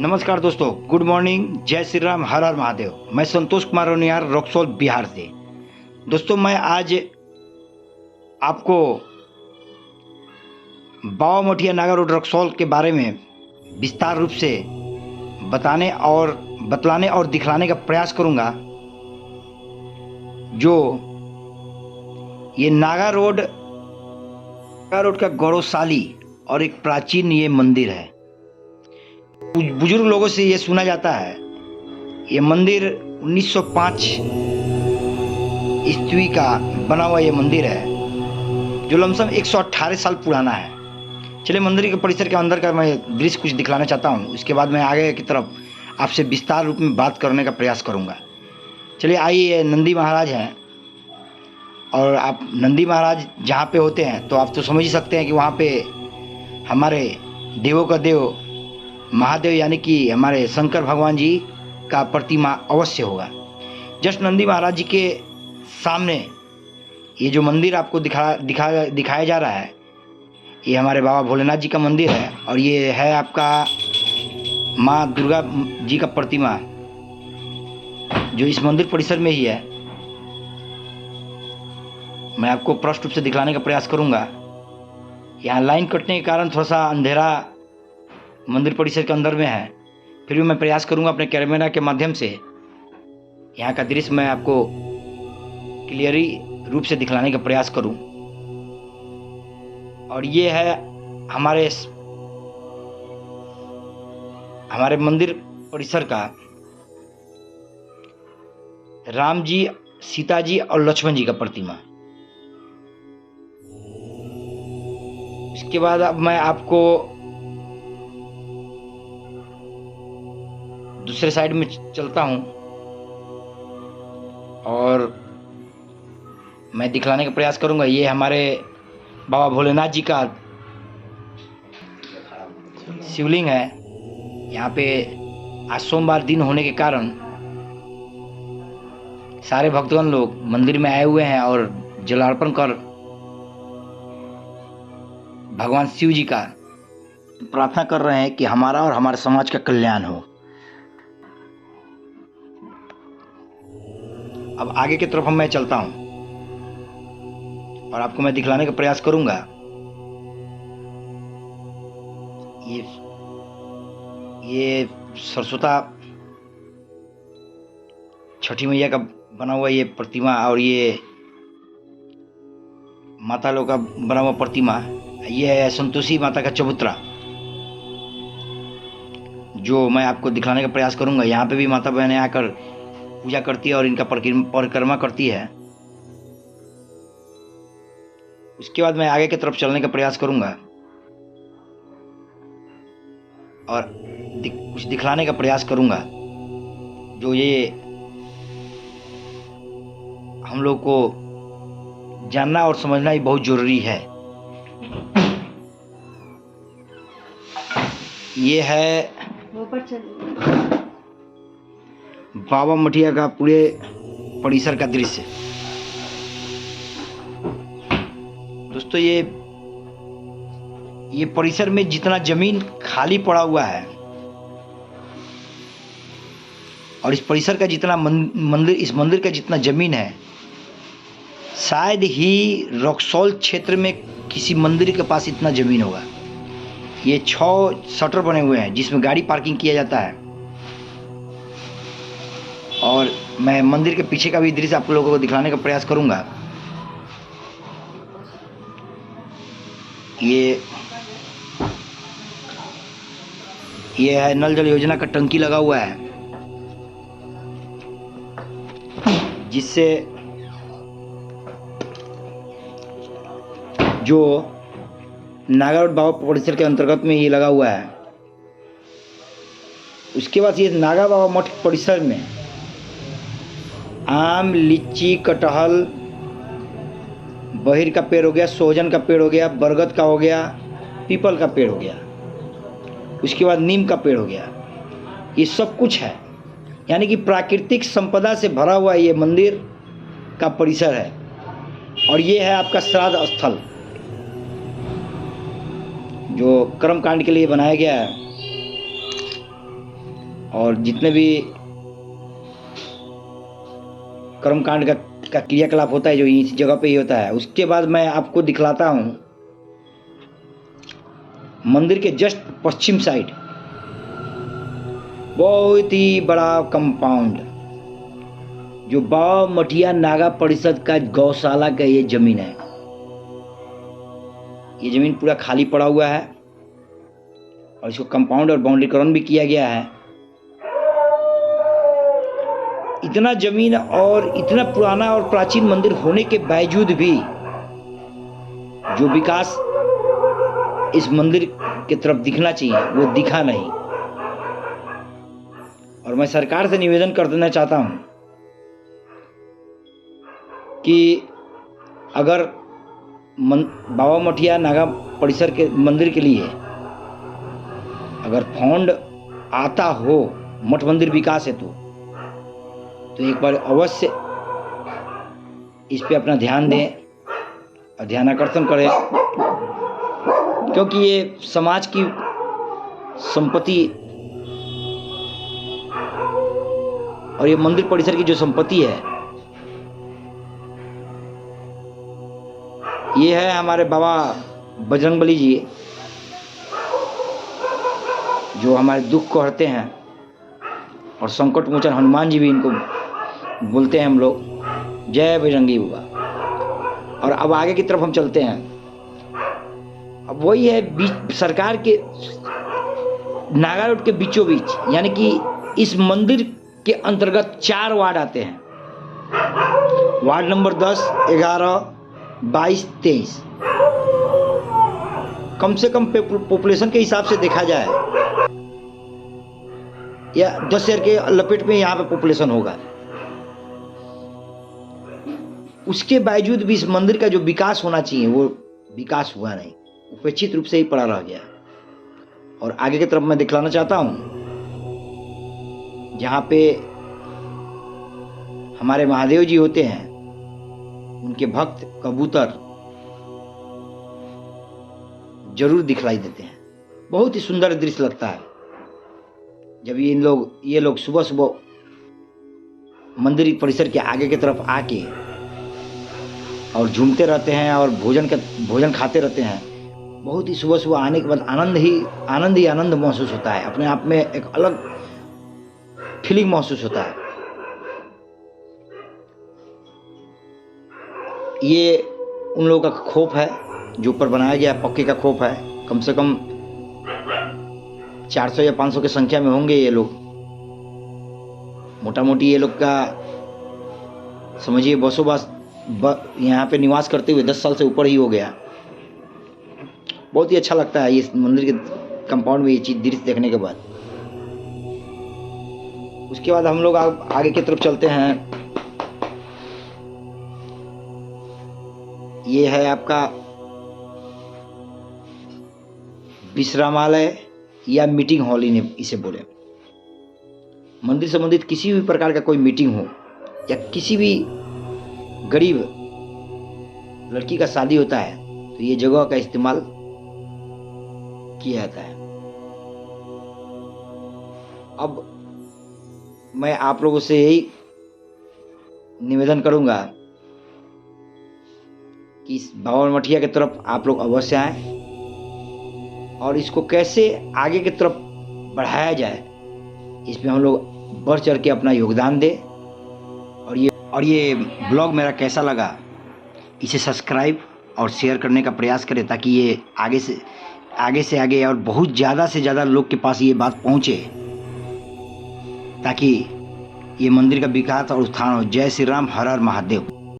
नमस्कार दोस्तों, good morning, जय श्री राम, हर हर महादेव। मैं संतोष कुमार रोनियार, रक्सौल, बिहार से। दोस्तों, मैं आज आपको बाबा मठिया नागा रोड रक्सौल के बारे में विस्तार रूप से बतलाने और दिखलाने का प्रयास करूंगा। जो ये नागा रोड का गौरवशाली और एक प्राचीन ये मंदिर है। बुजुर्ग लोगों से ये सुना जाता है, ये मंदिर 1905 ईस्वी का बना हुआ ये मंदिर है, जो लमसम 118 साल पुराना है। चलिए, मंदिर के परिसर के अंदर का मैं दृश्य कुछ दिखलाना चाहता हूँ। उसके बाद मैं आगे की तरफ आपसे विस्तार रूप में बात करने का प्रयास करूँगा। चलिए आइए, नंदी महाराज हैं, और आप नंदी महाराज जहाँ पे होते हैं तो आप तो समझ ही सकते हैं कि वहाँ पे हमारे देवों का देव महादेव यानी कि हमारे शंकर भगवान जी का प्रतिमा अवश्य होगा। जस्ट नंदी महाराज जी के सामने ये जो मंदिर आपको दिखाया जा रहा है, ये हमारे बाबा भोलेनाथ जी का मंदिर है। और ये है आपका माँ दुर्गा जी का प्रतिमा, जो इस मंदिर परिसर में ही है। मैं आपको स्पष्ट रूप से दिखलाने का प्रयास करूंगा। यहाँ लाइन कटने के कारण थोड़ा सा अंधेरा मंदिर परिसर के अंदर में है, फिर भी मैं प्रयास करूंगा अपने कैमरा के माध्यम से यहाँ का दृश्य मैं आपको क्लियरी रूप से दिखलाने का प्रयास करूं। और ये है हमारे मंदिर परिसर का राम जी, सीता जी और लक्ष्मण जी का प्रतिमा। इसके बाद अब मैं आपको दूसरे साइड में चलता हूं और मैं दिखलाने का प्रयास करूंगा। ये हमारे बाबा भोलेनाथ जी का शिवलिंग है। यहाँ पे आज सोमवार दिन होने के कारण सारे भक्तगण लोग मंदिर में आए हुए हैं और जलार्पण कर भगवान शिव जी का प्रार्थना कर रहे हैं कि हमारा और हमारे समाज का कल्याण हो। अब आगे की तरफ मैं चलता हूं और आपको मैं दिखलाने का प्रयास करूंगा। ये सरस्वता छठी मैया का बना हुआ ये प्रतिमा, और ये माता लोग का बना हुआ प्रतिमा। ये है संतोषी माता का चबूतरा, जो मैं आपको दिखलाने का प्रयास करूंगा। यहाँ पे भी माता बहनें आकर पूजा करती है और इनका परिक्रमा करती है। उसके बाद मैं आगे की तरफ चलने का प्रयास करूंगा और कुछ दिखलाने का प्रयास करूंगा, जो ये हम लोग को जानना और समझना ही बहुत जरूरी है। ये है बाबा मठिया का पूरे परिसर का दृश्य। दोस्तों, ये परिसर में जितना जमीन खाली पड़ा हुआ है और इस परिसर का जितना इस मंदिर का जितना जमीन है, शायद ही रक्सौल क्षेत्र में किसी मंदिर के पास इतना जमीन होगा। ये 6 शटर बने हुए हैं जिसमें गाड़ी पार्किंग किया जाता है। और मैं मंदिर के पीछे का भी दृश्य आप लोगों को दिखलाने का प्रयास करूंगा। ये है नल जल योजना का टंकी लगा हुआ है, जिससे जो नागा रोड बाबा परिसर के अंतर्गत में ये लगा हुआ है। उसके बाद ये नागा बाबा मठ परिसर में आम, लीची, कटहल, बहिर का पेड़ हो गया, सोहजन का पेड़ हो गया, बरगद का हो गया, पीपल का पेड़ हो गया, उसके बाद नीम का पेड़ हो गया। ये सब कुछ है, यानी कि प्राकृतिक संपदा से भरा हुआ ये मंदिर का परिसर है। और ये है आपका श्राद्ध स्थल जो कर्मकांड के लिए बनाया गया है। और जितने भी कर्मकांड का क्रियाकलाप होता है जो इस जगह पे ही होता है। उसके बाद मैं आपको दिखलाता हूँ मंदिर के जस्ट पश्चिम साइड बहुत ही बड़ा कंपाउंड जो बाबा मठिया नागा परिषद का गौशाला का ये जमीन है। ये जमीन पूरा खाली पड़ा हुआ है और इसको कंपाउंड और बाउंड्रीकरण भी किया गया है। इतना जमीन और इतना पुराना और प्राचीन मंदिर होने के बावजूद भी जो विकास इस मंदिर की तरफ दिखना चाहिए वो दिखा नहीं। और मैं सरकार से निवेदन कर देना चाहता हूं कि अगर बाबा मठिया नागा परिसर के मंदिर के लिए अगर फंड आता हो मठ मंदिर विकास हेतु तो एक बार अवश्य इस पे अपना ध्यान दें और ध्यान आकर्षण करें, क्योंकि ये समाज की संपत्ति और ये मंदिर परिसर की जो संपत्ति है ये है हमारे बाबा बजरंगबली जी जो हमारे दुख को हरते हैं। और संकट मोचन हनुमान जी भी इनको बोलते हैं हम लोग। जय बजरंगी बाबा। और अब आगे की तरफ हम चलते हैं। अब वही है सरकार के नागा रोड के बीचों बीच, यानी कि इस मंदिर के अंतर्गत 4 वार्ड आते हैं। Ward number 10, 11, 22, 23। कम से कम पॉपुलेशन के हिसाब से देखा जाए या 10,000 के लपेट में यहाँ पे पॉपुलेशन होगा। उसके बावजूद भी इस मंदिर का जो विकास होना चाहिए वो विकास हुआ नहीं, उपेक्षित रूप से ही पड़ा रह गया। और आगे की तरफ मैं दिखलाना चाहता हूं जहां पे हमारे महादेव जी होते हैं, उनके भक्त कबूतर जरूर दिखलाई देते हैं। बहुत ही सुंदर दृश्य लगता है जब ये लोग सुबह सुबह मंदिर परिसर के आगे की तरफ आके और झूमते रहते हैं और भोजन खाते रहते हैं। बहुत ही सुबह सुबह आने के बाद आनंद महसूस होता है। अपने आप में एक अलग फीलिंग महसूस होता है। ये उन लोगों का खोप है जो ऊपर बनाया गया पक्के का खोप है। कम से कम 400 या 500 की संख्या में होंगे ये लोग। मोटा मोटी ये लोग का समझिए बसोबास यहाँ पे निवास करते हुए 10 साल से ऊपर ही हो गया। बहुत ही अच्छा लगता है इस मंदिर के कंपाउंड में ये चीज दृश्य देखने के बाद। उसके बाद हम लोग आगे की तरफ चलते हैं। ये है आपका विश्रामालय या मीटिंग हॉल इसे बोले। मंदिर संबंधित किसी भी प्रकार का कोई मीटिंग हो या किसी भी गरीब लड़की का शादी होता है तो ये जगह का इस्तेमाल किया जाता है। अब मैं आप लोगों से यही निवेदन करूंगा कि इस बाबा मठिया की तरफ आप लोग अवश्य आएं और इसको कैसे आगे की तरफ बढ़ाया जाए इसमें हम लोग बढ़ चढ़ के अपना योगदान दें। और ये ब्लॉग मेरा कैसा लगा इसे सब्सक्राइब और शेयर करने का प्रयास करें ताकि ये आगे से आगे और बहुत ज़्यादा से ज़्यादा लोग के पास ये बात पहुँचे, ताकि ये मंदिर का विकास और उत्थान हो। जय श्री राम, हर हर महादेव।